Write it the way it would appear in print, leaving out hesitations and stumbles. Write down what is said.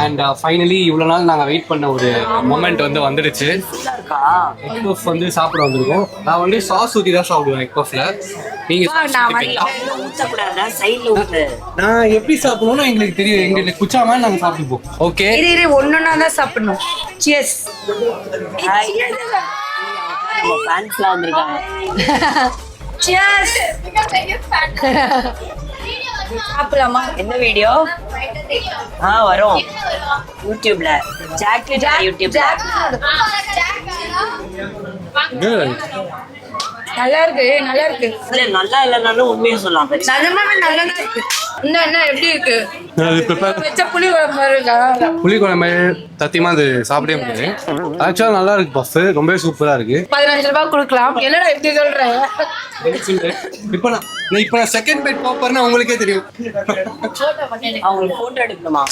And finally இவ்வளோ நாள் நாங்கள் வெயிட் பண்ண ஒரு மொமெண்ட் வந்துடுச்சு. எக் பஃப் சாப்பிட வந்திருக்கோம். நான் சாஸ் ஊற்றி தான் சாப்பிடுவேன் எக் பஃப்ல. நீங்கள் நான் எப்படி சாப்பிடணும்னு எங்களுக்கு தெரியும். எங்களுக்கு குச்சாம நாங்கள் சாப்பிட்டுப்போம். ஓகே ஒன்னொன்னா தான் சாப்பிடணும். சியர்ஸ். சியர்ஸ். சாப்பிடலாமா? என்ன வீடியோ வரும் யூடியூப்ல. ஜாக்கெட் யூடியூப்ல நல்லா இருக்கு, நல்லா இருக்கு. இல்ல நல்லா இல்லைனாலும் உண்மையை சொல்லலாம். நிஜமாவே நல்லதா இருக்கு. என்ன எப்படி இருக்கு? வச்ச புளி குழம்பு இருக்கா? புளி குழம்பு சத்தியமா அது சாப்பிடவே முடியாது. ஆக்சுவலா நல்லா இருக்கு பஃப், ரொம்பவே சூப்பரா இருக்கு. 15 ரூபாய் கொடுக்கலாம். என்னடா எப்படி சொல்றேன்? இப்போ நான் செகண்ட் பெட் பாப்பர்னா உங்களுக்கே தெரியும். அவங்களுக்கு போட்டோ எடுக்கணுமா?